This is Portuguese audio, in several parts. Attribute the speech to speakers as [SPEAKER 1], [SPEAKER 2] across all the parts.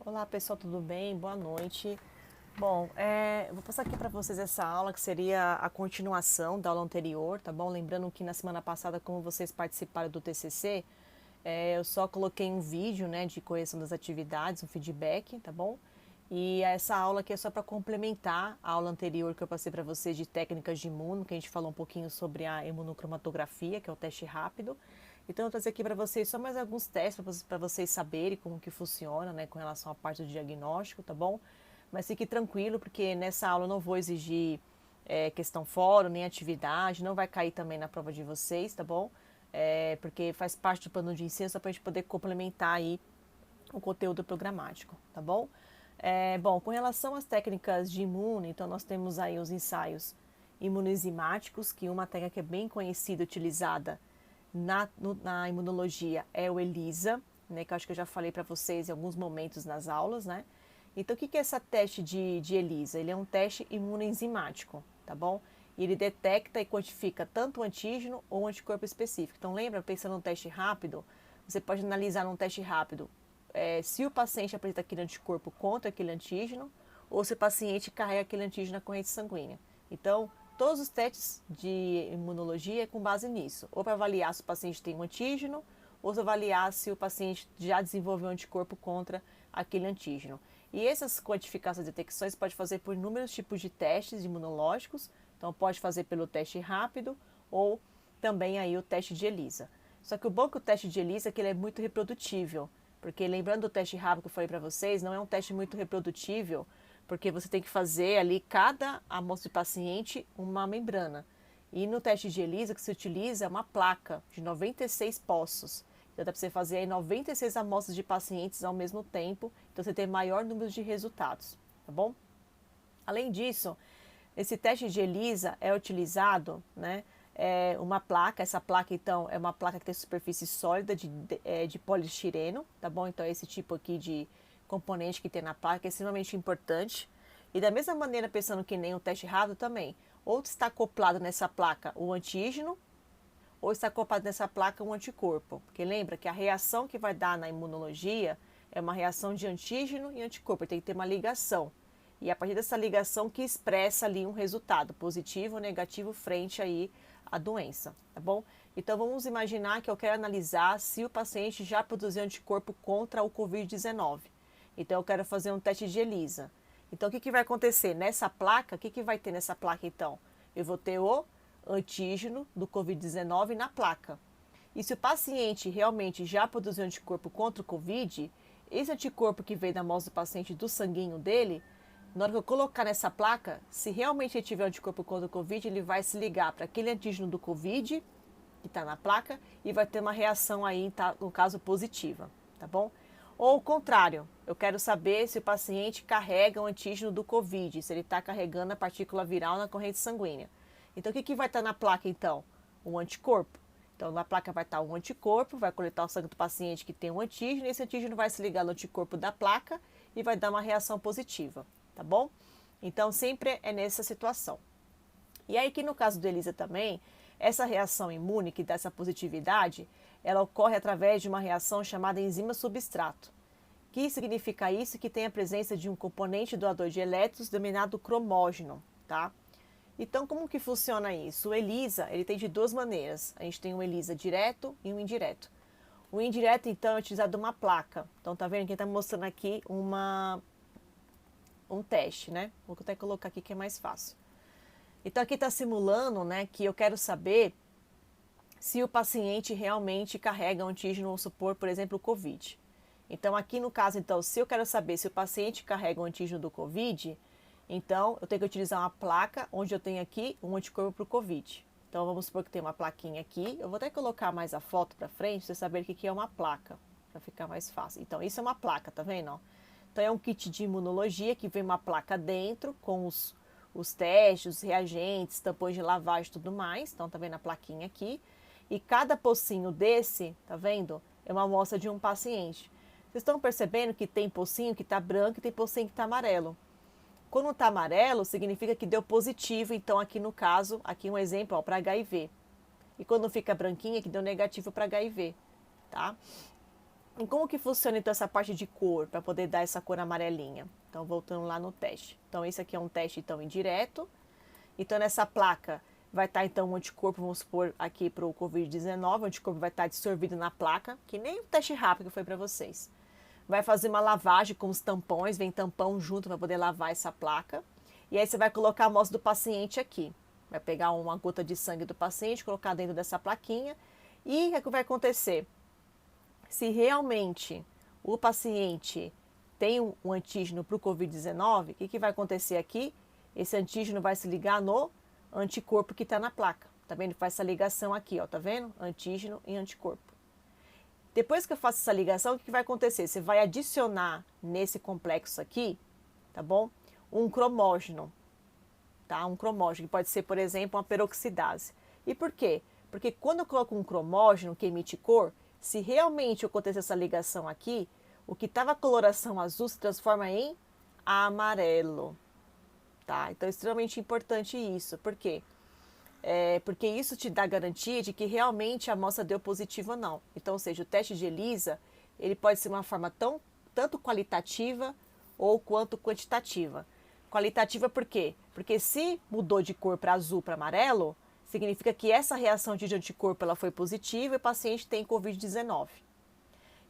[SPEAKER 1] Olá pessoal, tudo bem? Boa noite. Bom, eu vou passar aqui para vocês essa aula que seria a continuação da aula anterior, tá bom? Lembrando que na semana passada, como vocês participaram do TCC, eu só coloquei um vídeo, né, de correção das atividades, um feedback, tá bom? E essa aula aqui é só para complementar a aula anterior que eu passei para vocês de técnicas de imuno, que a gente falou um pouquinho sobre a imunocromatografia, que é o teste rápido. Então, eu trouxe aqui para vocês só mais alguns testes para vocês saberem como que funciona, né, com relação à parte do diagnóstico, tá bom? Mas fique tranquilo, porque nessa aula eu não vou exigir questão fórum, nem atividade, não vai cair também na prova de vocês, tá bom? Porque faz parte do plano de ensino, só para a gente poder complementar aí o conteúdo programático, tá bom? Bom, com relação às técnicas de imuno, então nós temos aí os ensaios imunoenzimáticos, que uma técnica que é bem conhecida, utilizada na imunologia é o ELISA, né, que eu acho que eu já falei para vocês em alguns momentos nas aulas, né? Então, o que é esse teste de ELISA? Ele é um teste imunoenzimático, tá bom? E ele detecta e quantifica tanto o antígeno ou o anticorpo específico. Então, lembra, pensando no teste rápido, você pode analisar num teste rápido se o paciente apresenta aquele anticorpo contra aquele antígeno ou se o paciente carrega aquele antígeno na corrente sanguínea. Então, todos os testes de imunologia é com base nisso, ou para avaliar se o paciente tem um antígeno, ou para avaliar se o paciente já desenvolveu um anticorpo contra aquele antígeno. E essas quantificações e detecções pode fazer por inúmeros tipos de testes imunológicos, então pode fazer pelo teste rápido ou também aí o teste de ELISA. Só que o bom é que o teste de ELISA é que ele é muito reprodutível, porque lembrando do teste rápido que eu falei para vocês, não é um teste muito reprodutível, porque você tem que fazer ali cada amostra de paciente uma membrana. E no teste de ELISA que se utiliza é uma placa de 96 poços. Então dá para você fazer aí 96 amostras de pacientes ao mesmo tempo, então você tem maior número de resultados, tá bom? Além disso, esse teste de ELISA é utilizado, né, uma placa, essa placa então é uma placa que tem superfície sólida de poliestireno, tá bom? Então é esse tipo aqui de componente que tem na placa, que é extremamente importante. E da mesma maneira, pensando que nem o teste rápido também, ou está acoplado nessa placa o antígeno, ou está acoplado nessa placa um anticorpo. Porque lembra que a reação que vai dar na imunologia é uma reação de antígeno e anticorpo, tem que ter uma ligação. E é a partir dessa ligação que expressa ali um resultado positivo ou negativo frente aí à doença, tá bom? Então vamos imaginar que eu quero analisar se o paciente já produziu anticorpo contra o Covid-19. Então eu quero fazer um teste de ELISA. Então o que vai acontecer? Nessa placa, o que vai ter nessa placa então? Eu vou ter o antígeno do Covid-19 na placa. E se o paciente realmente já produziu anticorpo contra o Covid, esse anticorpo que veio da amostra do paciente do sanguíneo dele, na hora que eu colocar nessa placa, se realmente ele tiver anticorpo contra o Covid, ele vai se ligar para aquele antígeno do Covid, que está na placa, e vai ter uma reação aí, tá, no caso, positiva, tá bom? Ou o contrário, eu quero saber se o paciente carrega o antígeno do Covid, se ele está carregando a partícula viral na corrente sanguínea. Então, o que vai estar na placa, então? Um anticorpo. Então, na placa vai estar um anticorpo, vai coletar o sangue do paciente que tem um antígeno, e esse antígeno vai se ligar no anticorpo da placa e vai dar uma reação positiva, tá bom? Então, sempre é nessa situação. E aí que no caso do ELISA também, essa reação imune que dá essa positividade, ela ocorre através de uma reação chamada enzima substrato. Que significa isso? Que tem a presença de um componente doador de elétrons denominado cromógeno, tá? Então, como que funciona isso? O ELISA, ele tem de duas maneiras. A gente tem um ELISA direto e um indireto. O indireto, então, é utilizado uma placa. Então, tá vendo que está mostrando aqui um teste, né? Vou até colocar aqui que é mais fácil. Então, aqui está simulando, né, que eu quero saber se o paciente realmente carrega um antígeno, vamos supor, por exemplo, o COVID. Então, aqui no caso, então, se eu quero saber se o paciente carrega um antígeno do COVID, então eu tenho que utilizar uma placa onde eu tenho aqui um anticorpo para o COVID. Então, vamos supor que tem uma plaquinha aqui. Eu vou até colocar mais a foto para frente, para você saber o que é uma placa, para ficar mais fácil. Então, isso é uma placa, tá vendo? Então, é um kit de imunologia que vem uma placa dentro com os testes, os reagentes, tampões de lavagem e tudo mais. Então, tá vendo a plaquinha aqui? E cada pocinho desse, tá vendo? É uma amostra de um paciente. Vocês estão percebendo que tem pocinho que está branco e tem pocinho que está amarelo. Quando está amarelo, significa que deu positivo. Então, aqui no caso, aqui um exemplo para HIV. E quando fica branquinho, é que deu negativo para HIV, tá? E como que funciona então essa parte de cor, para poder dar essa cor amarelinha? Então, voltando lá no teste. Então, esse aqui é um teste então indireto. Então, nessa placa vai estar então um anticorpo, vamos supor, aqui para o Covid-19, o anticorpo vai estar dissolvido na placa, que nem o teste rápido que foi para vocês. Vai fazer uma lavagem com os tampões, vem tampão junto para poder lavar essa placa. E aí você vai colocar a amostra do paciente aqui. Vai pegar uma gota de sangue do paciente, colocar dentro dessa plaquinha. E o que vai acontecer? Se realmente o paciente tem um antígeno para o Covid-19, o que vai acontecer aqui? Esse antígeno vai se ligar no anticorpo que está na placa. Tá vendo? Faz essa ligação aqui, ó, tá vendo? Antígeno e anticorpo. Depois que eu faço essa ligação, o que vai acontecer? Você vai adicionar nesse complexo aqui, tá bom? Um cromógeno, tá? Um cromógeno, que pode ser, por exemplo, uma peroxidase. E por quê? Porque quando eu coloco um cromógeno que emite cor, se realmente acontecer essa ligação aqui, o que estava coloração azul se transforma em amarelo, tá? Então é extremamente importante isso. Por quê? Porque isso te dá garantia de que realmente a amostra deu positivo ou não. Então, ou seja, o teste de ELISA, ele pode ser uma forma tanto qualitativa ou quanto quantitativa. Qualitativa por quê? Porque se mudou de cor para azul para amarelo, significa que essa reação de anticorpo ela foi positiva e o paciente tem Covid-19.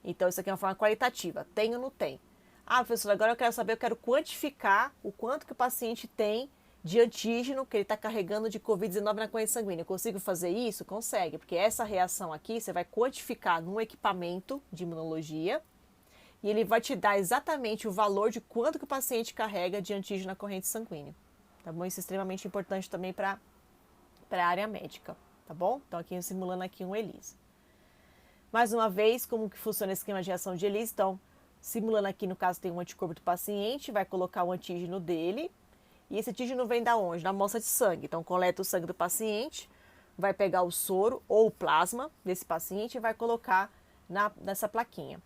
[SPEAKER 1] Então, isso aqui é uma forma qualitativa. Tem ou não tem? Ah, professor, agora eu quero quantificar o quanto que o paciente tem de antígeno que ele está carregando de Covid-19 na corrente sanguínea. Eu consigo fazer isso? Consegue, porque essa reação aqui você vai quantificar num equipamento de imunologia e ele vai te dar exatamente o valor de quanto que o paciente carrega de antígeno na corrente sanguínea. Tá bom? Isso é extremamente importante também para a área médica, tá bom? Então aqui simulando aqui um ELISA. Mais uma vez, como que funciona esse esquema de reação de ELISA? Então, simulando aqui, no caso, tem um anticorpo do paciente, vai colocar o antígeno dele. E esse antígeno vem da onde? Da amostra de sangue. Então, coleta o sangue do paciente, vai pegar o soro ou o plasma desse paciente e vai colocar nessa plaquinha.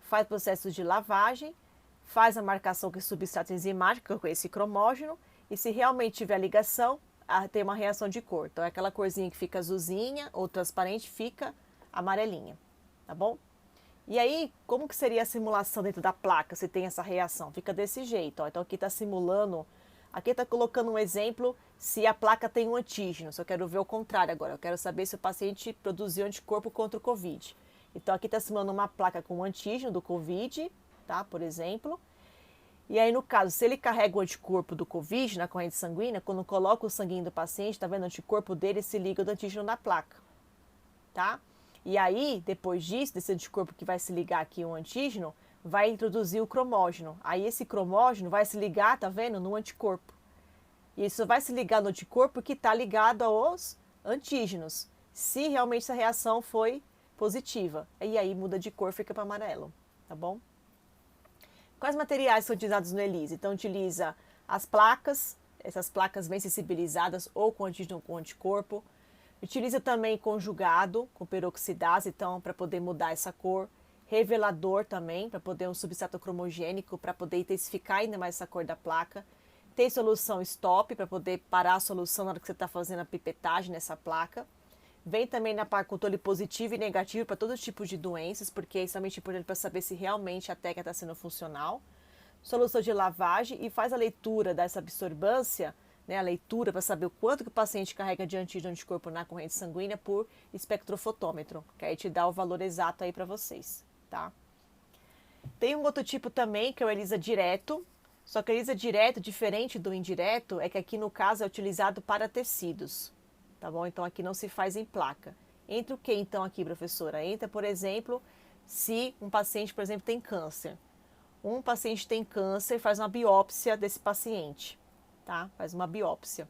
[SPEAKER 1] Faz processo de lavagem, faz a marcação com esse substrato enzimático, com esse cromógeno, e se realmente tiver ligação, tem uma reação de cor. Então, é aquela corzinha que fica azulzinha ou transparente, fica amarelinha, tá bom? E aí, como que seria a simulação dentro da placa, se tem essa reação? Fica desse jeito, ó. Então, aqui está simulando, aqui está colocando um exemplo se a placa tem um antígeno. Só quero ver o contrário agora. Eu quero saber se o paciente produziu anticorpo contra o Covid. Então, aqui está simulando uma placa com um antígeno do Covid, tá? Por exemplo. E aí, no caso, se ele carrega o anticorpo do Covid na corrente sanguínea, quando coloca o sanguinho do paciente, tá vendo? O anticorpo dele se liga do antígeno na placa, tá? E aí, depois disso, desse anticorpo que vai se ligar aqui o antígeno, vai introduzir o cromógeno. Aí esse cromógeno vai se ligar, tá vendo, no anticorpo. E isso vai se ligar no anticorpo que está ligado aos antígenos, se realmente essa reação foi positiva. E aí muda de cor, fica para amarelo, tá bom? Quais materiais são utilizados no ELISA? Então, utiliza as placas, essas placas bem sensibilizadas ou com antígeno com anticorpo. Utiliza também conjugado com peroxidase, então, para poder mudar essa cor. Revelador também, para poder um substrato cromogênico, para poder intensificar ainda mais essa cor da placa. Tem solução stop, para poder parar a solução na hora que você está fazendo a pipetagem nessa placa. Vem também na parte controle positivo e negativo para todo tipo de doenças, porque é extremamente importante para saber se realmente a técnica está sendo funcional. Solução de lavagem e faz a leitura dessa absorbância, né, a leitura para saber o quanto que o paciente carrega de antígeno anticorpo na corrente sanguínea por espectrofotômetro, que aí te dá o valor exato aí para vocês, tá? Tem um outro tipo também, que é o ELISA direto, só que o ELISA direto, diferente do indireto, é que aqui no caso é utilizado para tecidos, tá bom? Então aqui não se faz em placa. Entra o que então aqui, professora? Entra, por exemplo, se um paciente, por exemplo, tem câncer. Um paciente tem câncer, faz uma biópsia desse paciente, tá? Faz uma biópsia.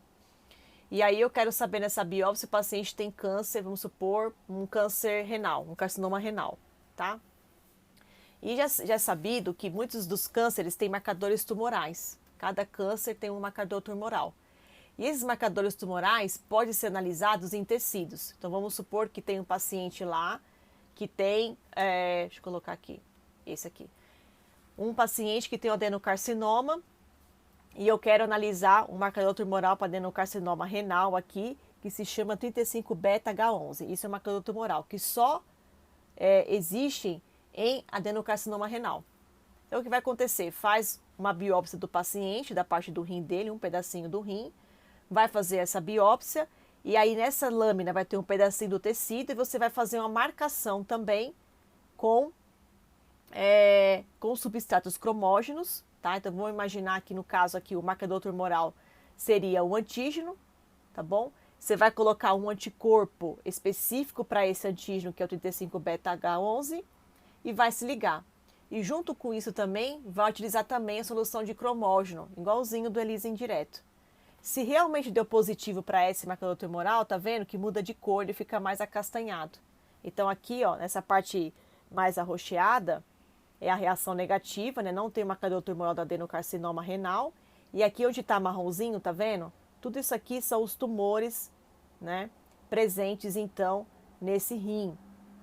[SPEAKER 1] E aí eu quero saber nessa biópsia se o paciente tem câncer, vamos supor, um câncer renal, um carcinoma renal, tá? E já é sabido que muitos dos cânceres têm marcadores tumorais. Cada câncer tem um marcador tumoral. E esses marcadores tumorais podem ser analisados em tecidos. Então vamos supor que tem um paciente lá que tem, deixa eu colocar aqui, esse aqui. Um paciente que tem um adenocarcinoma e eu quero analisar um marcador tumoral para adenocarcinoma renal aqui, que se chama 35-beta-H11. Isso é um marcador tumoral que só existe em adenocarcinoma renal. Então, o que vai acontecer? Faz uma biópsia do paciente, da parte do rim dele, um pedacinho do rim, vai fazer essa biópsia, e aí nessa lâmina vai ter um pedacinho do tecido, e você vai fazer uma marcação também com substratos cromógenos, tá? Então, vamos imaginar que no caso aqui, o marcador tumoral seria o antígeno, tá bom? Você vai colocar um anticorpo específico para esse antígeno, que é o 35-beta-H11, e vai se ligar. E junto com isso também, vai utilizar também a solução de cromógeno, igualzinho do ELISA indireto. Se realmente deu positivo para esse marcador tumoral, tá vendo que muda de cor, ele fica mais acastanhado. Então aqui, ó, nessa parte mais arroxeada, é a reação negativa, né? Não tem marcador tumoral do adenocarcinoma renal. E aqui onde está marronzinho, tá vendo? Tudo isso aqui são os tumores, né? Presentes, então, nesse rim,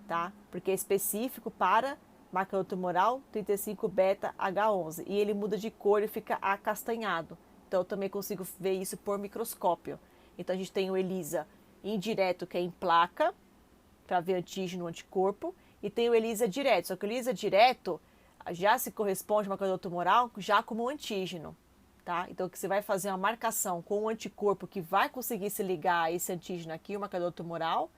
[SPEAKER 1] tá? Porque é específico para marcador tumoral 35-beta-H11. E ele muda de cor e fica acastanhado. Então, eu também consigo ver isso por microscópio. Então, a gente tem o ELISA indireto, que é em placa, para ver antígeno, anticorpo. E tem o ELISA direto. Só que o ELISA direto já se corresponde ao marcador tumoral já como antígeno. Tá? Então, que você vai fazer uma marcação com um anticorpo que vai conseguir se ligar a esse antígeno aqui, o marcador tumoral.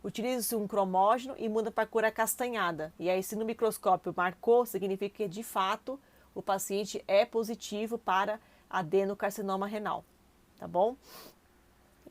[SPEAKER 1] Utiliza-se um cromógeno e muda para cor acastanhada. E aí, se no microscópio marcou, significa que de fato o paciente é positivo para adenocarcinoma renal. Tá bom?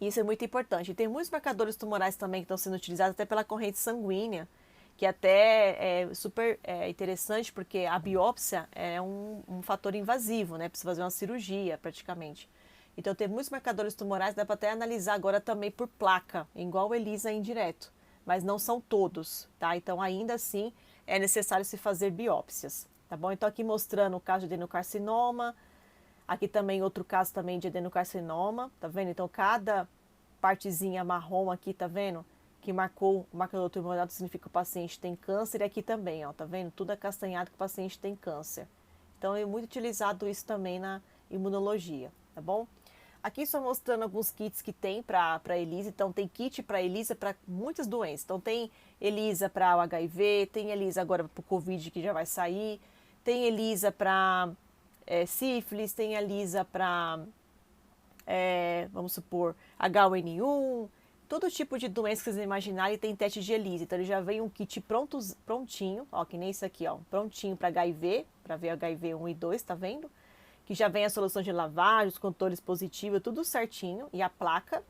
[SPEAKER 1] Isso é muito importante. E tem muitos marcadores tumorais também que estão sendo utilizados até pela corrente sanguínea, que até é super interessante, porque a biópsia é um fator invasivo, né? Precisa fazer uma cirurgia praticamente. Então tem muitos marcadores tumorais, dá para até analisar agora também por placa, igual o ELISA indireto, mas não são todos, tá? Então ainda assim é necessário se fazer biópsias, tá bom? Então aqui mostrando o caso de adenocarcinoma, aqui também outro caso também de adenocarcinoma, tá vendo? Então cada partezinha marrom aqui, tá vendo? Que marcou o marcador tumoral significa que o paciente tem câncer, e aqui também, ó, tá vendo? Tudo acastanhado que o paciente tem câncer. Então é muito utilizado isso também na imunologia, tá bom? Aqui só mostrando alguns kits que tem para ELISA. Então tem kit para ELISA para muitas doenças. Então tem ELISA para o HIV, tem ELISA agora para o Covid que já vai sair, tem ELISA para sífilis, tem ELISA para, vamos supor, H1N1, todo tipo de doença que vocês imaginarem tem teste de ELISA. Então ele já vem um kit prontinho, ó, que nem isso aqui, ó, prontinho para HIV, para ver HIV 1 e 2, tá vendo? Que já vem a solução de lavagem, os controles positivos, tudo certinho, e a placa.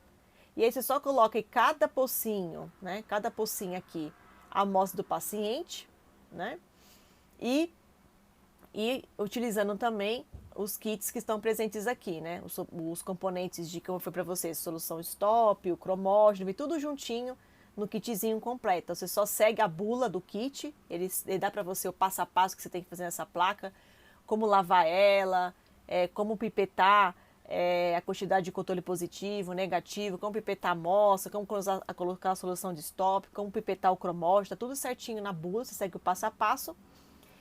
[SPEAKER 1] E aí você só coloca em cada pocinho, né? Cada pocinho aqui, a amostra do paciente, né? E utilizando também os kits que estão presentes aqui, né? Os componentes de, como foi para vocês, solução stop, o cromógeno, e tudo juntinho no kitzinho completo. Então, você só segue a bula do kit, ele dá para você o passo a passo que você tem que fazer nessa placa, como lavar ela, como pipetar a quantidade de controle positivo, negativo, como pipetar a amostra, como colocar a solução de stop, como pipetar o cromógeno, tá tudo certinho na bula, você segue o passo a passo.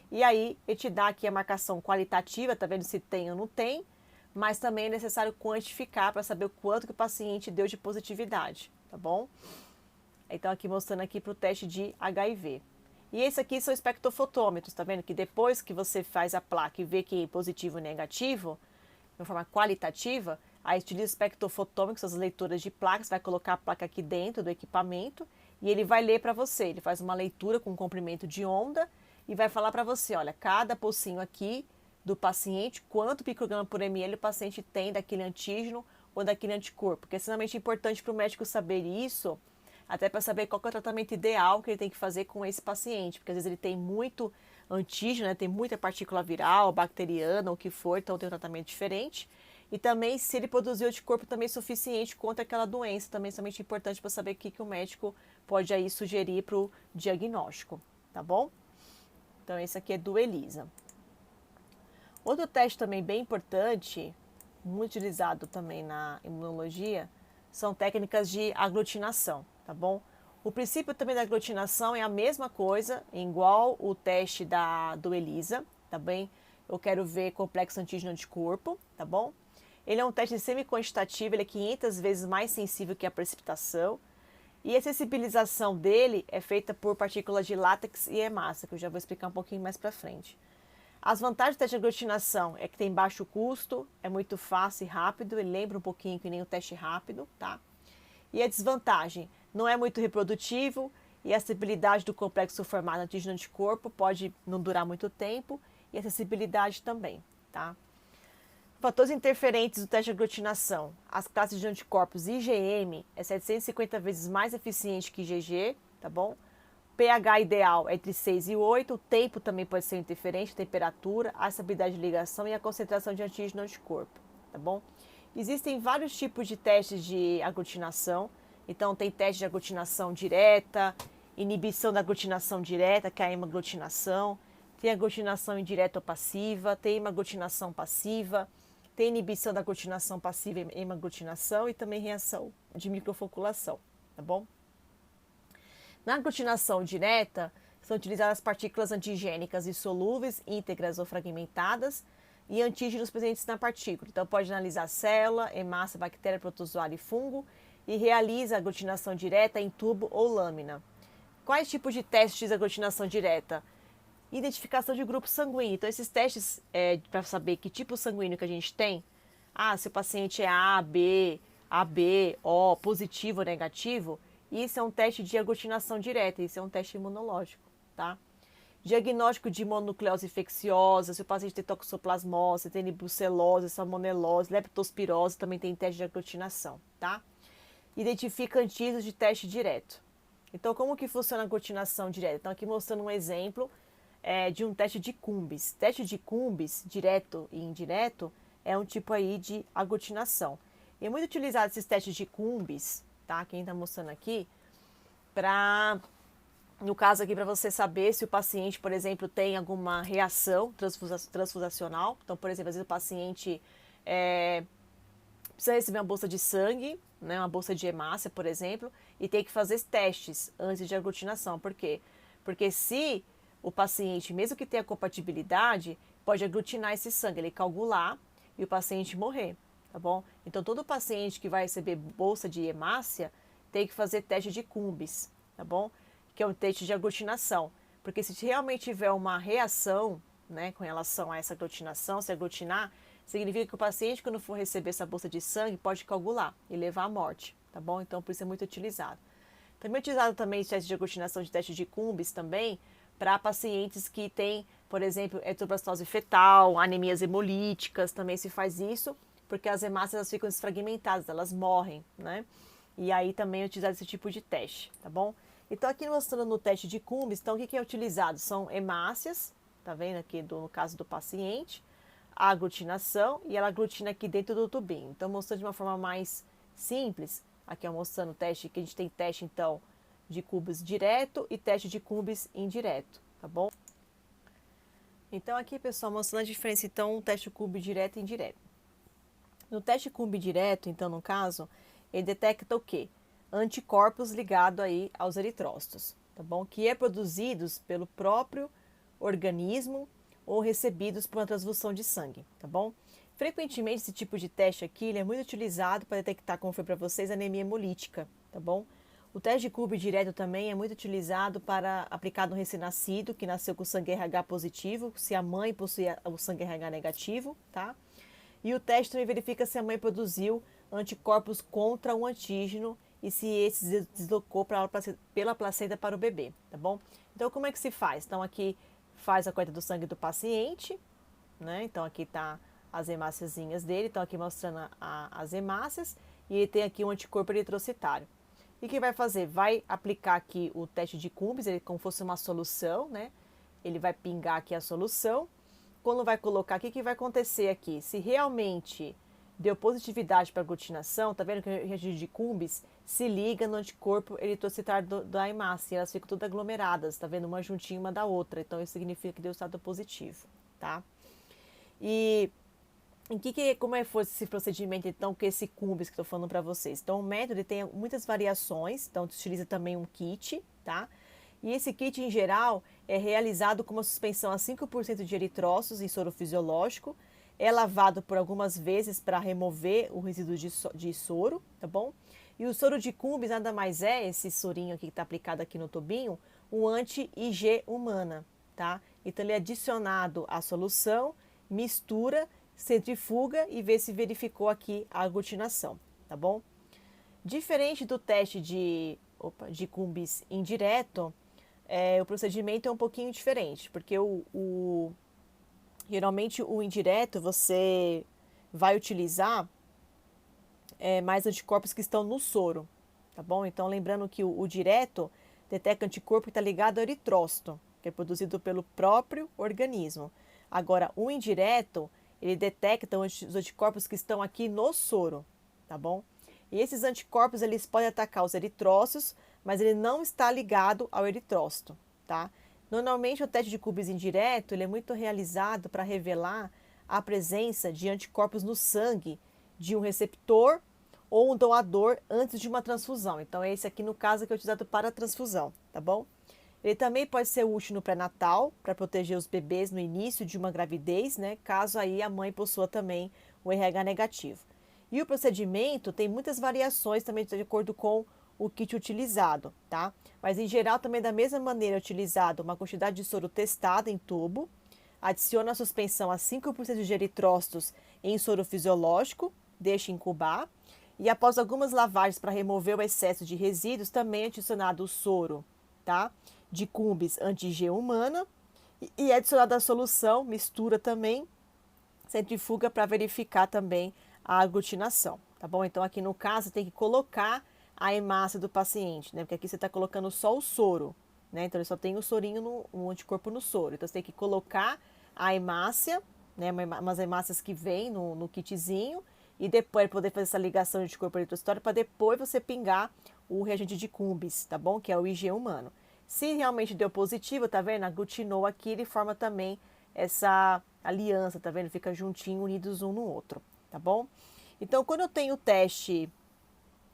[SPEAKER 1] E aí, ele te dá aqui a marcação qualitativa, tá vendo se tem ou não tem, mas também é necessário quantificar para saber o quanto que o paciente deu de positividade, tá bom? Então, aqui mostrando aqui para o teste de HIV. E esse aqui são espectrofotômetros, tá vendo? Que depois que você faz a placa e vê que é positivo ou negativo, de uma forma qualitativa, aí utiliza o espectrofotômetro, que são as leituras de placas, vai colocar a placa aqui dentro do equipamento e ele vai ler para você. Ele faz uma leitura com comprimento de onda e vai falar para você, olha, cada pocinho aqui do paciente, quanto micrograma por ml o paciente tem daquele antígeno ou daquele anticorpo. Porque é extremamente importante para o médico saber isso, até para saber qual que é o tratamento ideal que ele tem que fazer com esse paciente, porque às vezes ele tem muito antígeno, né, tem muita partícula viral, bacteriana, ou o que for, então tem um tratamento diferente. E também se ele produzir anticorpo também suficiente contra aquela doença, também é extremamente importante para saber o que o médico pode aí sugerir para o diagnóstico, tá bom? Então esse aqui é do ELISA. Outro teste também bem importante, muito utilizado também na imunologia, são técnicas de aglutinação, tá bom? O princípio também da aglutinação é a mesma coisa, igual o teste do ELISA, tá bem? Eu quero ver complexo antígeno-anticorpo, tá bom? Ele é um teste semi-quantitativo, ele é 500 vezes mais sensível que a precipitação. E a sensibilização dele é feita por partículas de látex e hemácia, que eu já vou explicar um pouquinho mais para frente. As vantagens do teste de aglutinação é que tem baixo custo, é muito fácil e rápido, ele lembra um pouquinho que nem o teste rápido, tá? E a desvantagem, não é muito reprodutivo e a estabilidade do complexo formado antígeno-anticorpo pode não durar muito tempo e a acessibilidade também, tá? Fatores interferentes do teste de aglutinação. As classes de anticorpos IgM é 750 vezes mais eficiente que IgG, tá bom? pH ideal é entre 6 e 8, o tempo também pode ser interferente, temperatura, a estabilidade de ligação e a concentração de antígeno anticorpo, tá bom? Existem vários tipos de testes de aglutinação, então tem teste de aglutinação direta, inibição da aglutinação direta, que é a hemaglutinação, tem aglutinação indireta ou passiva, tem hemaglutinação passiva, tem inibição da aglutinação passiva e hemaglutinação e também reação de microfoculação, tá bom? Na aglutinação direta, são utilizadas partículas antigênicas insolúveis, íntegras ou fragmentadas e antígenos presentes na partícula. Então, pode analisar célula, hemácia, bactéria, protozoário e fungo e realiza a aglutinação direta em tubo ou lâmina. Quais tipos de testes de aglutinação direta? Identificação de grupo sanguíneo. Então, esses testes para saber que tipo sanguíneo que a gente tem. Se o paciente é A, B, AB, O, positivo ou negativo, isso é um teste de aglutinação direta, isso é um teste imunológico, tá? Diagnóstico de mononucleose infecciosa, se o paciente tem toxoplasmose, tem brucelose, salmonelose, leptospirose, também tem teste de aglutinação, tá? Identifica antígenos de teste direto. Então, como que funciona a aglutinação direta? Então, aqui mostrando um exemplo de um teste de Cumbis. Teste de Cumbis, direto e indireto, é um tipo aí de aglutinação. E é muito utilizado esses testes de Cumbis, tá? Quem está mostrando aqui, no caso aqui, para você saber se o paciente, por exemplo, tem alguma reação transfusacional. Então, por exemplo, às vezes o paciente precisa receber uma bolsa de sangue, né, uma bolsa de hemácia, por exemplo, e tem que fazer testes antes de aglutinação. Por quê? Porque se o paciente, mesmo que tenha compatibilidade, pode aglutinar esse sangue, ele coagular e o paciente morrer, tá bom? Então, todo paciente que vai receber bolsa de hemácia tem que fazer teste de Cumbis, tá bom? Que é um teste de aglutinação. Porque se realmente tiver uma reação, né, com relação a essa aglutinação, se aglutinar, significa que o paciente, quando for receber essa bolsa de sangue, pode coagular e levar à morte, tá bom? Então, por isso é muito utilizado. Também é utilizado também esse teste de aglutinação de teste de Cumbis também para pacientes que têm, por exemplo, eritroblastose fetal, anemias hemolíticas, também se faz isso, porque as hemácias elas ficam desfragmentadas, elas morrem, né? E aí também é utilizado esse tipo de teste, tá bom? Então, aqui mostrando no teste de Cumbis, então o que é utilizado? São hemácias, tá vendo aqui no caso do paciente, a aglutinação e ela aglutina aqui dentro do tubinho. Então, mostrando de uma forma mais simples, aqui mostrando o teste, que a gente tem teste então de Cumbis direto e teste de Cumbis indireto, tá bom? Então, aqui, pessoal, mostrando a diferença então, o teste Cumbis direto e indireto. No teste Cumbis direto, então, no caso, ele detecta o quê? Anticorpos ligados aí aos eritrócitos, tá bom? Que é produzidos pelo próprio organismo ou recebidos por uma transfusão de sangue, tá bom? Frequentemente esse tipo de teste aqui ele é muito utilizado para detectar, como foi para vocês, anemia hemolítica, tá bom? O teste de Cumbis direto também é muito utilizado para aplicar no recém-nascido que nasceu com sangue RH positivo, se a mãe possui o sangue RH negativo, tá? E o teste também verifica se a mãe produziu anticorpos contra um antígeno e se esse se deslocou pela placenta para o bebê, tá bom? Então, como é que se faz? Então, aqui faz a coleta do sangue do paciente, né? Então, aqui tá as hemáciazinhas dele, então aqui mostrando as hemácias, e ele tem aqui um anticorpo eritrocitário. E o que vai fazer? Vai aplicar aqui o teste de Cumbis, ele como fosse uma solução, né? Ele vai pingar aqui a solução. Quando vai colocar aqui, o que vai acontecer aqui? Se realmente deu positividade para aglutinação, tá vendo que o reagente de Cumbis se liga no anticorpo eritrocitário da hemácia, e elas ficam todas aglomeradas, tá vendo? Uma juntinha uma da outra, então isso significa que deu estado positivo, tá? E como foi esse procedimento, então, com esse Cumbis que eu estou falando para vocês? Então, o método tem muitas variações, então, utiliza também um kit, tá? E esse kit, em geral, é realizado com uma suspensão a 5% de eritrócitos em soro fisiológico, é lavado por algumas vezes para remover o resíduo de soro, tá bom? E o soro de Cumbis nada mais é, esse sorinho aqui que está aplicado aqui no tubinho, um anti-IG humana, tá? Então ele é adicionado à solução, mistura, centrifuga e vê se verificou aqui a aglutinação, tá bom? Diferente do teste de Cumbis indireto, o procedimento é um pouquinho diferente, porque geralmente o indireto você vai utilizar mais anticorpos que estão no soro, tá bom? Então lembrando que o direto detecta anticorpo que está ligado ao eritrócito, que é produzido pelo próprio organismo. Agora, o indireto, ele detecta os anticorpos que estão aqui no soro, tá bom? E esses anticorpos, eles podem atacar os eritrócitos, mas ele não está ligado ao eritrócito, tá? Normalmente, o teste de Cumbis indireto, ele é muito realizado para revelar a presença de anticorpos no sangue de um receptor ou um doador antes de uma transfusão. Então, esse aqui, no caso, que é utilizado para a transfusão, tá bom? Ele também pode ser útil no pré-natal, para proteger os bebês no início de uma gravidez, né? Caso aí a mãe possua também o RH negativo. E o procedimento tem muitas variações também de acordo com o kit utilizado, tá? Mas em geral também da mesma maneira é utilizado uma quantidade de soro testada em tubo, adiciona a suspensão a 5% de eritrócitos em soro fisiológico, deixa incubar, e após algumas lavagens para remover o excesso de resíduos, também é adicionado o soro, tá? De Cumbis anti-G humana e é adicionada a solução, mistura também, centrifuga para verificar também a aglutinação, tá bom? Então aqui no caso tem que colocar a hemácia do paciente, né? Porque aqui você está colocando só o soro, né? Então ele só tem o sorinho, o anticorpo no soro. Então você tem que colocar a hemácia, né? Umas hemácias que vem no kitzinho e depois poder fazer essa ligação de anticorpo eritrocitório para depois você pingar o reagente de Cumbis, tá bom? Que é o IG humano. Se realmente deu positivo, tá vendo? Aglutinou aqui, ele forma também essa aliança, tá vendo? Fica juntinho, unidos um no outro, tá bom? Então, quando eu tenho o teste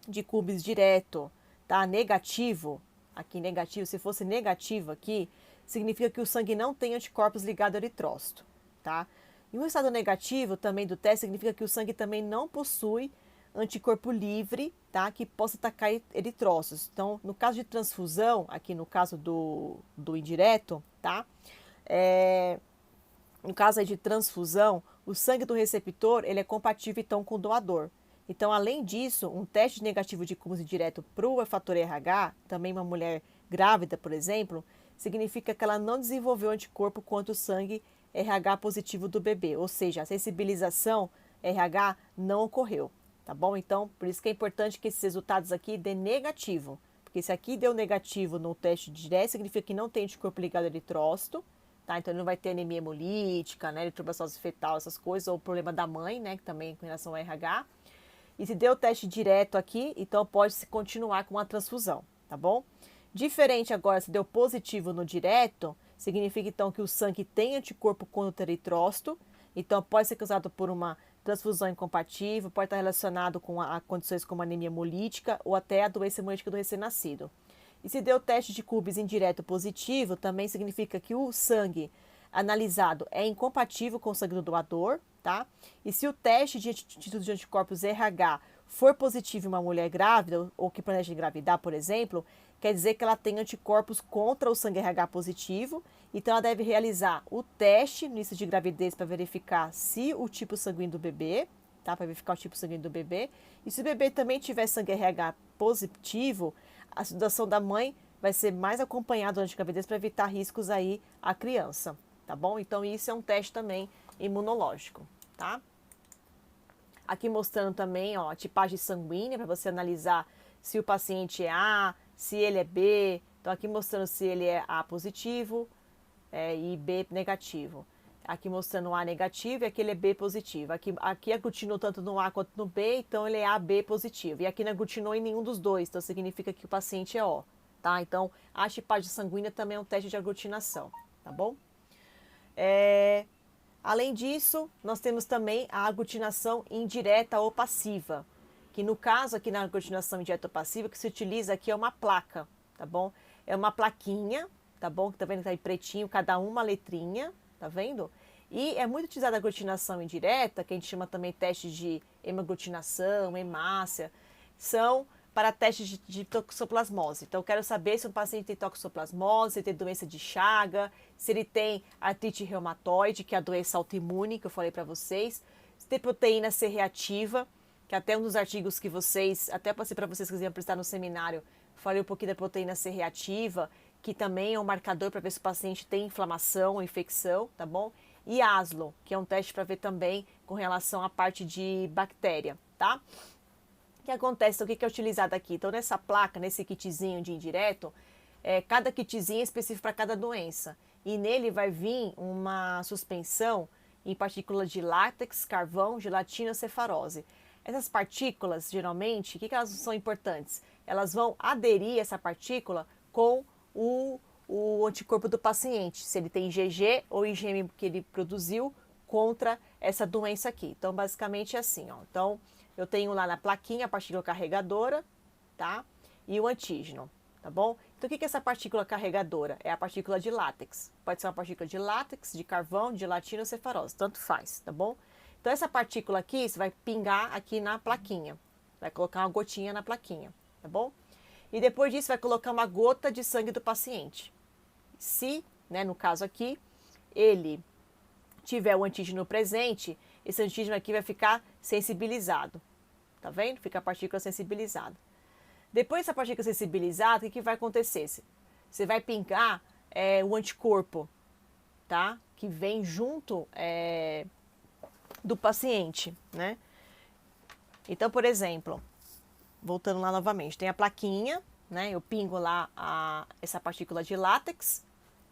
[SPEAKER 1] de Cumbis direto, tá? Negativo, aqui negativo, se fosse negativo aqui, significa que o sangue não tem anticorpos ligados ao eritrócito, tá? E um estado negativo também do teste significa que o sangue também não possui anticorpo livre, tá? Que possa atacar eritrócitos. Então, no caso de transfusão, aqui no caso do indireto, tá? No caso aí de transfusão, o sangue do receptor, ele é compatível então com o doador. Então, além disso, um teste negativo de Cumbis direto para o fator RH, também uma mulher grávida, por exemplo, significa que ela não desenvolveu anticorpo contra o sangue RH positivo do bebê, ou seja, a sensibilização RH não ocorreu, tá bom? Então, por isso que é importante que esses resultados aqui dê negativo, porque se aqui deu negativo no teste direto, significa que não tem anticorpo ligado ao eritrócito, tá? Então ele não vai ter anemia hemolítica, né, eritroblastose fetal, essas coisas, ou problema da mãe, né, que também com relação ao RH. E se deu o teste direto aqui, então pode-se continuar com a transfusão, tá bom? Diferente agora, se deu positivo no direto, significa então que o sangue tem anticorpo contra o eritrócito, então pode ser causado por uma transfusão incompatível, pode estar relacionado com a condições como anemia hemolítica ou até a doença hemolítica do recém-nascido. E se deu teste de Cumbis indireto positivo, também significa que o sangue analisado é incompatível com o sangue do doador, tá? E se o teste de título de anticorpos RH for positivo em uma mulher grávida ou que planeja engravidar, por exemplo, quer dizer que ela tem anticorpos contra o sangue RH positivo, então ela deve realizar o teste no início de gravidez para verificar se o tipo sanguíneo do bebê, tá? Para verificar o tipo sanguíneo do bebê. E se o bebê também tiver sangue RH positivo, a situação da mãe vai ser mais acompanhada durante a gravidez para evitar riscos aí à criança, tá bom? Então isso é um teste também imunológico, tá? Aqui mostrando também, ó, a tipagem sanguínea para você analisar se o paciente é A, se ele é B. Então aqui mostrando se ele é A positivo e B negativo. Aqui mostrando A negativo e aqui ele é B positivo. Aqui aglutinou tanto no A quanto no B, então ele é AB positivo. E aqui não aglutinou em nenhum dos dois, então significa que o paciente é O, tá? Então a tipagem sanguínea também é um teste de aglutinação, tá bom? Além disso, nós temos também a aglutinação indireta ou passiva, que no caso aqui na aglutinação indireta ou passiva, que se utiliza aqui é uma placa, tá bom? É uma plaquinha, tá bom? Que tá vendo que tá aí pretinho, cada uma letrinha, tá vendo? E é muito utilizada a aglutinação indireta, que a gente chama também teste de hemaglutinação, hemácia, são para teste de toxoplasmose. Então, eu quero saber se o paciente tem toxoplasmose, se ele tem doença de Chaga, se ele tem artrite reumatoide, que é a doença autoimune, que eu falei para vocês, se tem proteína C reativa, que até um dos artigos que vocês, até passei para vocês que iam prestar no seminário, falei um pouquinho da proteína C reativa, que também é um marcador para ver se o paciente tem inflamação ou infecção, tá bom? E ASLO, que é um teste para ver também com relação à parte de bactéria, tá? O que acontece? Então, o que é utilizado aqui? Então, nessa placa, nesse kitzinho de indireto, cada kitzinho é específico para cada doença. E nele vai vir uma suspensão em partículas de látex, carvão, gelatina ou cefarose. Essas partículas, geralmente, o que elas são importantes? Elas vão aderir essa partícula com o anticorpo do paciente, se ele tem IgG ou IgM que ele produziu contra essa doença aqui. Então, basicamente é assim, ó. Então, eu tenho lá na plaquinha a partícula carregadora, tá? E o antígeno, tá bom? Então, o que é essa partícula carregadora? É a partícula de látex. Pode ser uma partícula de látex, de carvão, de gelatina ou cefarose, tanto faz, tá bom? Então, essa partícula aqui, você vai pingar aqui na plaquinha. Vai colocar uma gotinha na plaquinha, tá bom? E depois disso, vai colocar uma gota de sangue do paciente. Se, né, no caso aqui, ele tiver o antígeno presente, esse antígeno aqui vai ficar sensibilizado. Tá vendo? Fica a partícula sensibilizada. Depois dessa partícula sensibilizada, o que vai acontecer? Você vai pingar o anticorpo, tá? Que vem junto do paciente, né? Então, por exemplo, voltando lá novamente, tem a plaquinha, né? Eu pingo lá essa partícula de látex,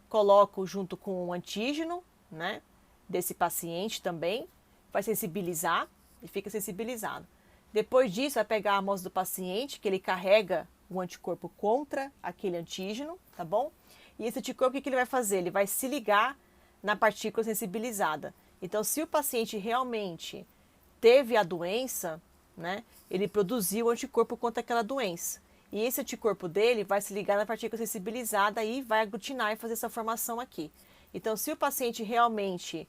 [SPEAKER 1] coloco junto com o antígeno, né? Desse paciente também, vai sensibilizar e fica sensibilizado. Depois disso, vai pegar a amostra do paciente, que ele carrega o anticorpo contra aquele antígeno, tá bom? E esse anticorpo, o que ele vai fazer? Ele vai se ligar na partícula sensibilizada. Então, se o paciente realmente teve a doença, né, ele produziu o anticorpo contra aquela doença. E esse anticorpo dele vai se ligar na partícula sensibilizada e vai aglutinar e fazer essa formação aqui. Então, se o paciente realmente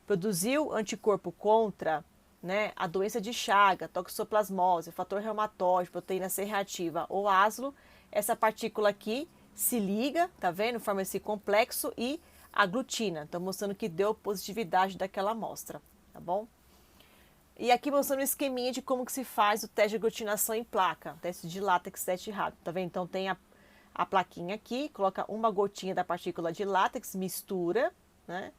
[SPEAKER 1] produziu anticorpo contra, né, a doença de Chaga, toxoplasmose, fator reumatóide, proteína C reativa ou ASLO, essa partícula aqui se liga, tá vendo? Forma esse complexo e aglutina. Então, mostrando que deu positividade daquela amostra, tá bom? E aqui mostrando o esqueminha de como que se faz o teste de aglutinação em placa, teste de látex, teste rápido, tá vendo? Então, tem a plaquinha aqui, coloca uma gotinha da partícula de látex, mistura, né?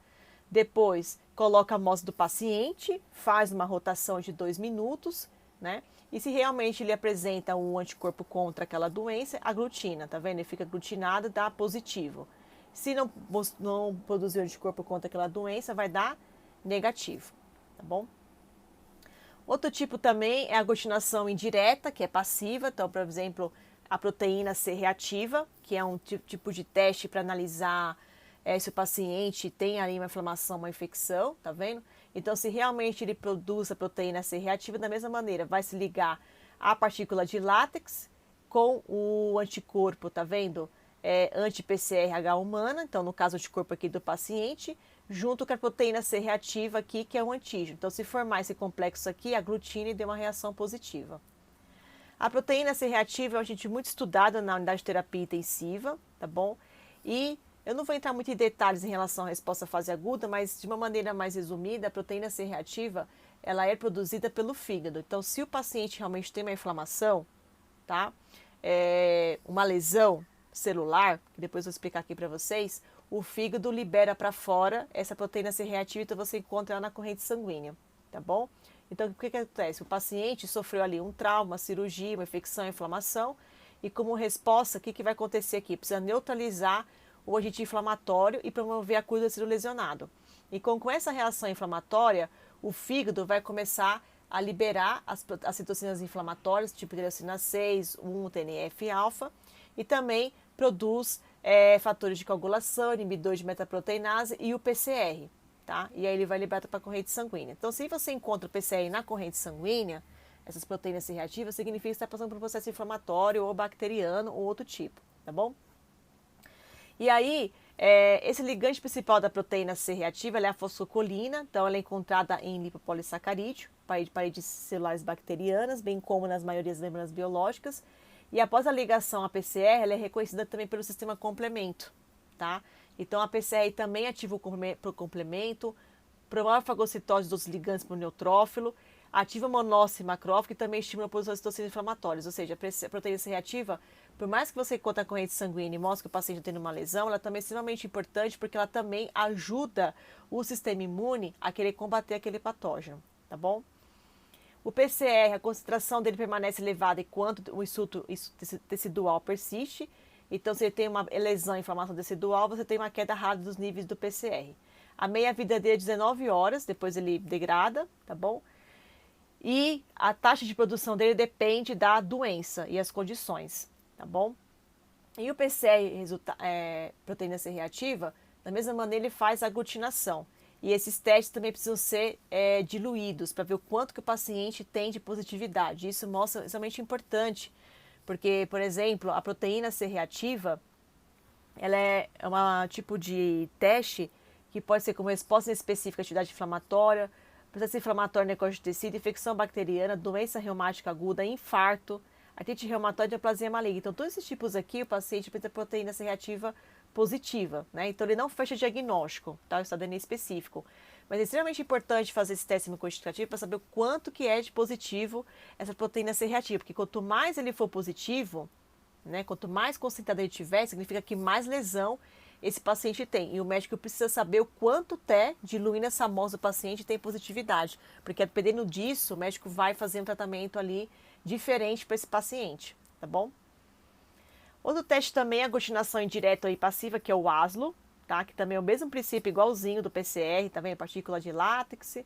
[SPEAKER 1] Depois, coloca a amostra do paciente, faz uma rotação de 2 minutos, né? E se realmente ele apresenta um anticorpo contra aquela doença, aglutina, tá vendo? Ele fica aglutinado, dá positivo. Se não produzir anticorpo contra aquela doença, vai dar negativo, tá bom? Outro tipo também é a aglutinação indireta, que é passiva. Então, por exemplo, a proteína C reativa, que é um tipo de teste para analisar se o paciente tem ali uma inflamação, uma infecção, tá vendo? Então, se realmente ele produz a proteína C reativa, da mesma maneira, vai se ligar a partícula de látex com o anticorpo, tá vendo? Anti-PCRH humana, então no caso o anticorpo aqui do paciente, junto com a proteína C reativa aqui, que é o antígeno. Então, se formar esse complexo aqui, aglutina e dê uma reação positiva. A proteína C reativa é um agente muito estudado na unidade de terapia intensiva, tá bom? E eu não vou entrar muito em detalhes em relação à resposta à fase aguda, mas de uma maneira mais resumida, a proteína C reativa, ela é produzida pelo fígado. Então, se o paciente realmente tem uma inflamação, tá? Uma lesão celular, que depois eu vou explicar aqui para vocês, o fígado libera para fora essa proteína C reativa, então você encontra ela na corrente sanguínea, tá bom? Então, o que acontece? O paciente sofreu ali um trauma, uma cirurgia, uma infecção, inflamação, e como resposta, o que vai acontecer aqui? Precisa neutralizar o agente inflamatório e promover a cura do tecido lesionado. E com essa reação inflamatória, o fígado vai começar a liberar as citocinas inflamatórias, tipo interleucina 6, 1, TNF-alfa, e também produz fatores de coagulação, inibidores de metaproteinase e o PCR, tá? E aí ele vai liberar para a corrente sanguínea. Então, se você encontra o PCR na corrente sanguínea, essas proteínas C reativas, significa que está passando por um processo inflamatório ou bacteriano ou outro tipo, tá bom? E aí, Esse ligante principal da proteína C reativa é a fosfocolina, então ela é encontrada em lipopolissacarídeo, paredes celulares bacterianas, bem como nas maiorias das membranas biológicas. E após a ligação à PCR, ela é reconhecida também pelo sistema complemento, tá? Então a PCR também ativa o complemento, promove a fagocitose dos ligantes para o neutrófilo, ativa monócito e macrófago e também estimula a produção de citocinas inflamatórias, ou seja, a proteína C reativa, por mais que você conte a corrente sanguínea e mostre que o paciente está tendo uma lesão, ela também é extremamente importante porque ela também ajuda o sistema imune a querer combater aquele patógeno, tá bom? O PCR, a concentração dele permanece elevada enquanto o insulto tecidual persiste. Então, se ele tem uma lesão e inflamação tecidual, você tem uma queda rápida dos níveis do PCR. A meia-vida dele é 19 horas, depois ele degrada, tá bom? E a taxa de produção dele depende da doença e as condições, tá bom? E o PCR, proteína C reativa, da mesma maneira ele faz a aglutinação. E esses testes também precisam ser diluídos para ver o quanto que o paciente tem de positividade. Isso mostra extremamente importante, porque, por exemplo, a proteína C reativa, ela é um tipo de teste que pode ser como resposta específica à atividade inflamatória, processo inflamatório necrótico de tecido, infecção bacteriana, doença reumática aguda, infarto, artrite reumatoide e aplasia maligna. Então, todos esses tipos aqui, o paciente precisa de proteína C reativa positiva, né? Então, ele não fecha diagnóstico, tá? O estado DNA específico. Mas é extremamente importante fazer esse teste quantitativo para saber o quanto que é de positivo essa proteína C reativa, porque quanto mais ele for positivo, né, quanto mais concentrado ele tiver, significa que mais lesão esse paciente tem. E o médico precisa saber o quanto diluindo essa amostra do paciente tem positividade. Porque dependendo disso, o médico vai fazer um tratamento ali diferente para esse paciente, tá bom? Outro teste também é a aglutinação indireta e passiva, que é o ASLO, tá? Que também é o mesmo princípio igualzinho do PCR, também a partícula de látex,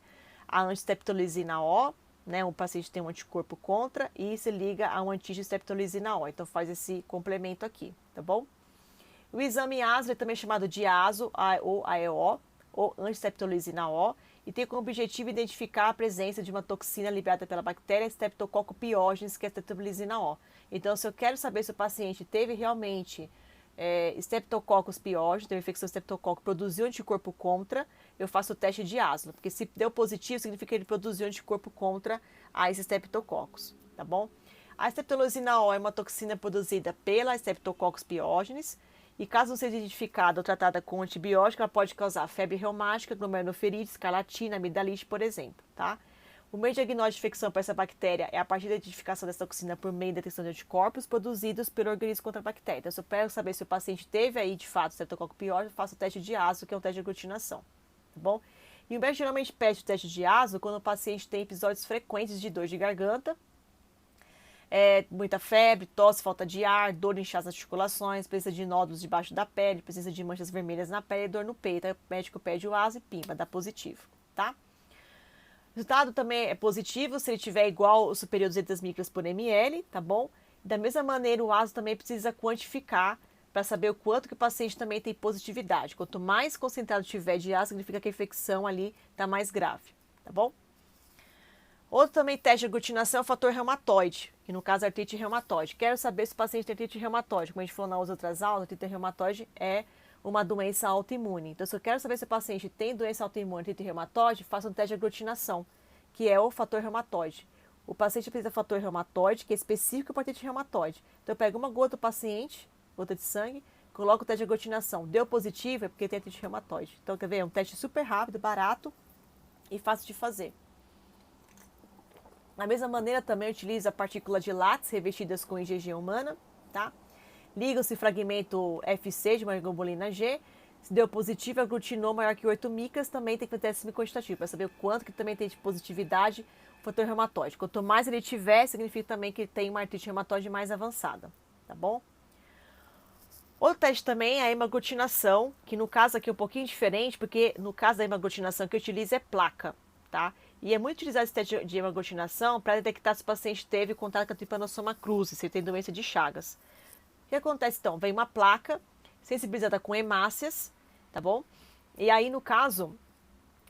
[SPEAKER 1] a antistreptolizina O, né? O paciente tem um anticorpo contra e se liga a um antígeno streptolizina O. Então faz esse complemento aqui, tá bom? O exame ASO é também chamado de ASO ou AEO, ou antistreptolizina O, e tem como objetivo identificar a presença de uma toxina liberada pela bactéria Streptococcus pyogenes, que é a streptolizina O. Então, se eu quero saber se o paciente teve realmente Streptococcus pyogenes, teve infecção Streptococcus, produziu anticorpo contra, eu faço o teste de ASO, porque se deu positivo, significa que ele produziu anticorpo contra a esse Streptococcus, tá bom? A streptolizina O é uma toxina produzida pela Streptococcus pyogenes, e caso não seja identificada ou tratada com antibiótico, ela pode causar febre reumática, glomeruloneferite, escarlatina, amidalite, por exemplo, tá? O meio de diagnóstico de infecção para essa bactéria é a partir da identificação dessa toxina por meio da detecção de anticorpos produzidos pelo organismo contra a bactéria. Então, se eu quero saber se o paciente teve aí, de fato, Streptococcus pyogenes, eu faço o teste de ASO, que é um teste de aglutinação, tá bom? E o médico geralmente pede o teste de ASO quando o paciente tem episódios frequentes de dor de garganta, muita febre, tosse, falta de ar, dor em nas articulações, presença de nódulos debaixo da pele, presença de manchas vermelhas na pele e dor no peito. Aí o médico pede o ASO e pimba, dá positivo, tá? O resultado também é positivo se ele tiver igual ou superior a 200 micras por ml, tá bom? Da mesma maneira, o ASO também precisa quantificar para saber o quanto que o paciente também tem positividade. Quanto mais concentrado tiver de ASO, significa que a infecção ali está mais grave, tá bom? Outro também teste de aglutinação é o fator reumatoide, que no caso é artrite reumatoide. Quero saber se o paciente tem artrite reumatoide. Como a gente falou nas outras aulas, a artrite reumatoide é uma doença autoimune. Então, se eu quero saber se o paciente tem doença autoimune, artrite reumatoide, faço um teste de aglutinação, que é o fator reumatoide. O paciente precisa de fator reumatoide, que é específico para artrite reumatoide. Então, eu pego uma gota do paciente, gota de sangue, coloco o teste de aglutinação. Deu positivo, é porque tem artrite reumatoide. Então, quer ver? É um teste super rápido, barato e fácil de fazer. Da mesma maneira, também utiliza a partícula de látex revestidas com IgG humana, tá? Liga-se fragmento FC de uma globulina G. Se deu positivo, aglutinou maior que 8 micras, também tem que fazer teste quantitativo, para saber o quanto que também tem de positividade o fator reumatoide. Quanto mais ele tiver, significa também que ele tem uma artrite reumatoide mais avançada, tá bom? Outro teste também é a hemaglutinação, que no caso aqui é um pouquinho diferente, porque no caso da hemaglutinação que eu utilizo é placa, tá? E é muito utilizado esse teste de hemaglutinação para detectar se o paciente teve contato com a Trypanosoma cruzi, se ele tem doença de Chagas. O que acontece então? Vem uma placa sensibilizada com hemácias, tá bom? E aí, no caso,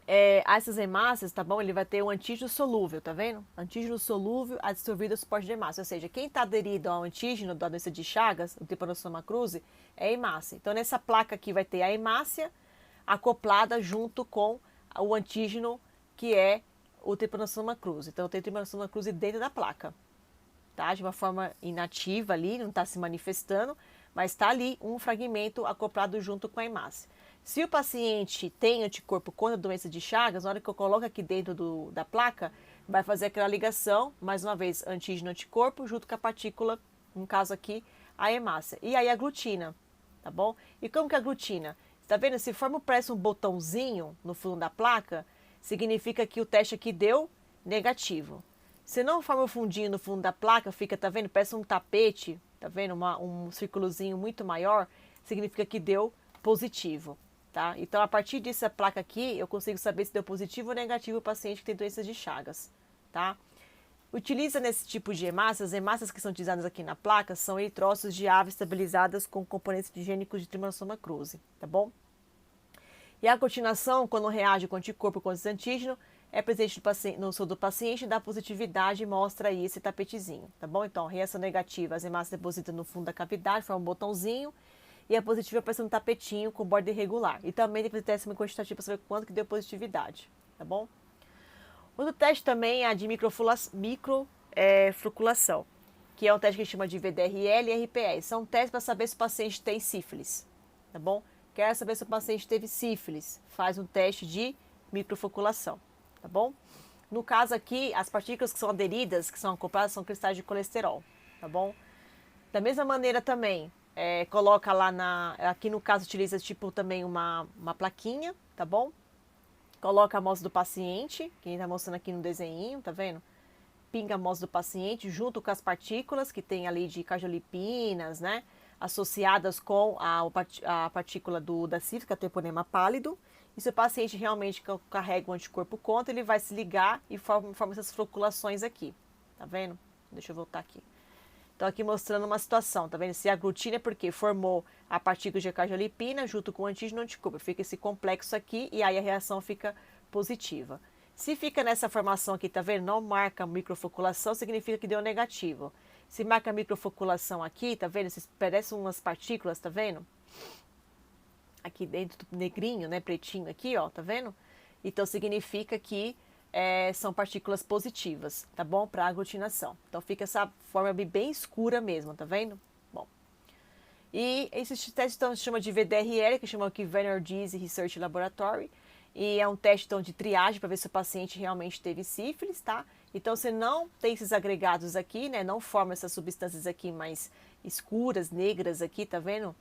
[SPEAKER 1] essas hemácias, tá bom? Ele vai ter um antígeno solúvel, tá vendo? Antígeno solúvel adsorvido ao suporte de hemácia. Ou seja, quem está aderido ao antígeno da doença de Chagas, o Trypanosoma cruzi, é a hemácia. Então, nessa placa aqui vai ter a hemácia acoplada junto com o antígeno que é o Trypanosoma cruzi. Então, tem o Trypanosoma cruzi dentro da placa, tá? De uma forma inativa ali, não está se manifestando, mas está ali um fragmento acoplado junto com a hemácia. Se o paciente tem anticorpo contra a doença de Chagas, na hora que eu coloco aqui dentro da placa, vai fazer aquela ligação, mais uma vez, antígeno-anticorpo junto com a partícula, no caso aqui, a hemácia. E aí a glutina, tá bom? E como que é a glutina? Tá vendo? Se forma parece um botãozinho no fundo da placa, significa que o teste aqui deu negativo. Se não forma um fundinho no fundo da placa, fica, tá vendo? Parece um tapete, tá vendo? Um círculozinho muito maior, significa que deu positivo. Tá? Então, a partir dessa placa aqui, eu consigo saber se deu positivo ou negativo o paciente que tem doença de Chagas. Tá? Utiliza nesse tipo de hemácias, as hemácias que são utilizadas aqui na placa são eritrócitos de ave estabilizadas com componentes gênicos de Trypanosoma cruzi, tá bom? E a continuação, quando reage com anticorpo contra esse antígeno, é presente no soro do paciente, dá positividade e mostra aí esse tapetezinho, tá bom? Então, reação negativa, as hemácias depositam no fundo da cavidade, forma um botãozinho, e a positiva aparece um tapetinho com borda irregular. E também tem que fazer teste quantitativo para saber quanto que deu positividade, tá bom? Outro teste também é a de microfloculação, que é um teste que a gente chama de VDRL e RPE. São testes para saber se o paciente tem sífilis, tá bom? Quer saber se o paciente teve sífilis, faz um teste de microfloculação, tá bom? No caso aqui, as partículas que são aderidas, que são acopladas, são cristais de colesterol, tá bom? Da mesma maneira também, coloca lá aqui no caso utiliza tipo também uma plaquinha, tá bom? Coloca a amostra do paciente, que está mostrando aqui no desenho, tá vendo? Pinga a amostra do paciente junto com as partículas que tem ali de cardiolipinas, né? Associadas com a partícula da sífilis, que é o treponema pálido. E se o paciente realmente carrega o anticorpo contra, ele vai se ligar e forma essas floculações aqui, tá vendo? Deixa eu voltar aqui. Então, aqui mostrando uma situação, tá vendo? Se a glutina é porque formou a partícula de cardiolipina junto com o antígeno anticorpo. Fica esse complexo aqui e aí a reação fica positiva. Se fica nessa formação aqui, tá vendo? Não marca microfoculação, significa que deu negativo. Se marca microfoculação aqui, tá vendo? Parecem umas partículas, tá vendo? Aqui dentro do negrinho, né? Pretinho aqui, ó, tá vendo? Então, significa que são partículas positivas, tá bom? Para aglutinação. Então fica essa forma bem escura mesmo, tá vendo? Bom. E esse teste então se chama de VDRL, que chama aqui Venner Disease Research Laboratory. E é um teste então de triagem para ver se o paciente realmente teve sífilis, tá? Então você não tem esses agregados aqui, né? Não forma essas substâncias aqui mais escuras, negras aqui, tá vendo?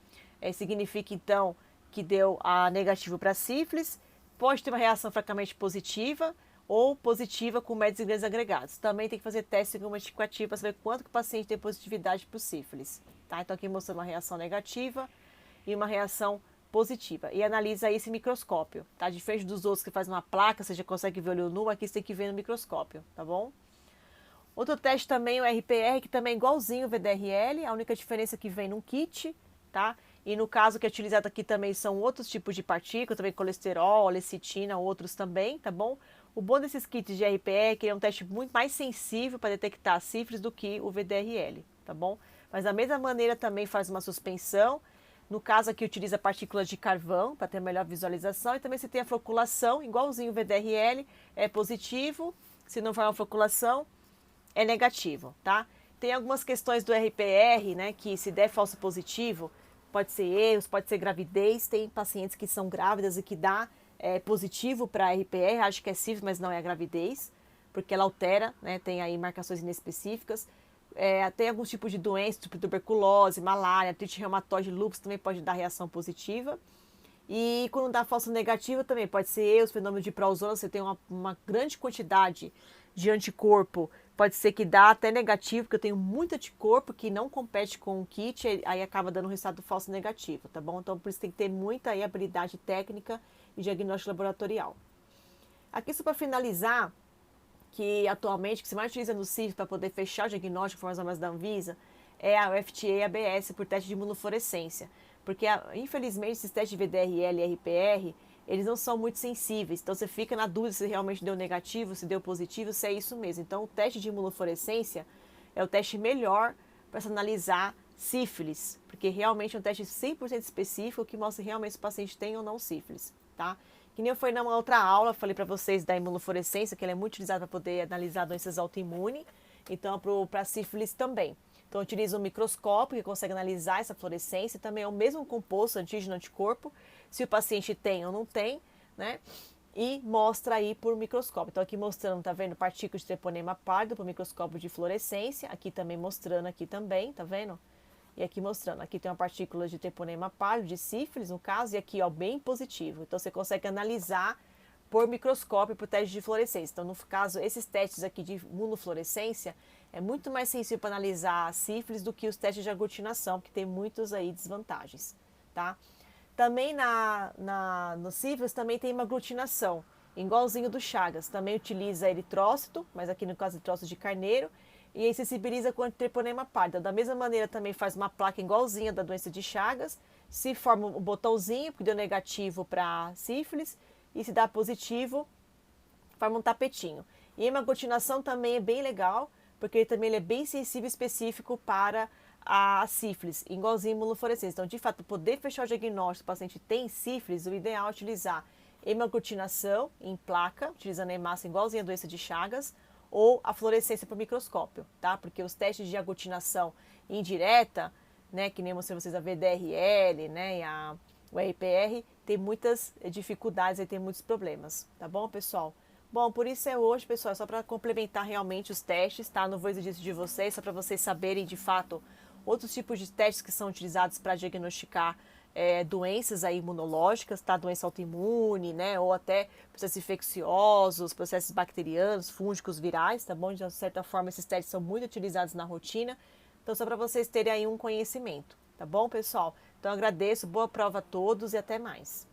[SPEAKER 1] Significa então que deu a negativo para sífilis. Pode ter uma reação francamente positiva ou positiva com médios e grandes agregados. Também tem que fazer teste quantitativo para saber quanto que o paciente tem positividade para o sífilis. Tá? Então aqui mostrando uma reação negativa e uma reação positiva. E analisa esse microscópio, tá? Diferente dos outros que faz uma placa, você já consegue ver olho nu, aqui você tem que ver no microscópio, tá bom? Outro teste também é o RPR, que também é igualzinho o VDRL, a única diferença é que vem num kit, tá? E no caso que é utilizado aqui também são outros tipos de partículas, também colesterol, lecitina, outros também, tá bom? O bom desses kits de RPE é que ele é um teste muito mais sensível para detectar a sífilis do que o VDRL, tá bom? Mas da mesma maneira também faz uma suspensão. No caso aqui utiliza partículas de carvão para ter melhor visualização e também se tem a floculação, igualzinho o VDRL, é positivo. Se não for uma floculação, é negativo, tá? Tem algumas questões do RPR, né, que se der falso positivo, pode ser erros, pode ser gravidez. Tem pacientes que são grávidas e que dá positivo para RPR, acho que é sífilis, mas não é a gravidez, porque ela altera, né, tem aí marcações inespecíficas. Tem alguns tipos de doenças, tipo tuberculose, malária, artrite reumatoide, lúpus, também pode dar reação positiva. E quando dá falso negativo também pode ser erros, fenômeno de Prausona, você tem uma grande quantidade de anticorpo, pode ser que dá até negativo, porque eu tenho muito anticorpo que não compete com o kit, aí acaba dando um resultado falso negativo, tá bom? Então, por isso tem que ter muita aí habilidade técnica e diagnóstico laboratorial. Aqui, só para finalizar, que atualmente, que se mais utiliza no CIF para poder fechar o diagnóstico, com as normas da Anvisa, é a FTA-ABS por teste de imunofluorescência. Porque, infelizmente, esses testes de VDRL e RPR, eles não são muito sensíveis. Então você fica na dúvida se realmente deu negativo, se deu positivo, se é isso mesmo. Então o teste de imunofluorescência é o teste melhor para se analisar sífilis, porque realmente é um teste 100% específico que mostra realmente se o paciente tem ou não sífilis, tá? Que nem foi numa outra aula, falei para vocês da imunofluorescência, que ela é muito utilizada para poder analisar doenças autoimunes, então para sífilis também. Então utiliza um microscópio que consegue analisar essa fluorescência, também é o mesmo composto antígeno-anticorpo, se o paciente tem ou não tem, né? E mostra aí por microscópio. Então aqui mostrando, tá vendo, partículas de treponema pálido por microscópio de fluorescência, aqui também mostrando aqui também, tá vendo? E aqui mostrando, aqui tem uma partícula de treponema pálido, de sífilis no caso, e aqui ó, bem positivo. Então você consegue analisar por microscópio por teste de fluorescência. Então no caso, esses testes aqui de imunofluorescência é muito mais sensível para analisar a sífilis do que os testes de aglutinação, porque tem muitos aí desvantagens, tá? Também no sífilis também tem uma aglutinação, igualzinho do Chagas. Também utiliza eritrócito, mas aqui no caso eritrócito de carneiro, e aí sensibiliza com treponema pálido. Da mesma maneira também faz uma placa igualzinha da doença de Chagas, se forma um botãozinho, porque deu negativo para sífilis, e se dá positivo, forma um tapetinho. E a hemaglutinação também é bem legal, porque ele é bem sensível e específico para a sífilis, igualzinho a imunofluorescência. Então, de fato, poder fechar o diagnóstico se o paciente tem sífilis, o ideal é utilizar hemaglutinação em placa, utilizando a hemácia igualzinho a doença de Chagas, ou a fluorescência por microscópio, tá? Porque os testes de aglutinação indireta, né, que nem mostrei vocês a VDRL, né, e o RPR, tem muitas dificuldades e tem muitos problemas, tá bom, pessoal? Bom, por isso é hoje, pessoal, só para complementar realmente os testes, tá? Não vou exigir isso de vocês, só para vocês saberem, de fato, outros tipos de testes que são utilizados para diagnosticar doenças aí imunológicas, tá? Doença autoimune, né? Ou até processos infecciosos, processos bacterianos, fúngicos, virais, tá bom? De certa forma, esses testes são muito utilizados na rotina. Então, só para vocês terem aí um conhecimento, tá bom, pessoal? Então, agradeço, boa prova a todos e até mais.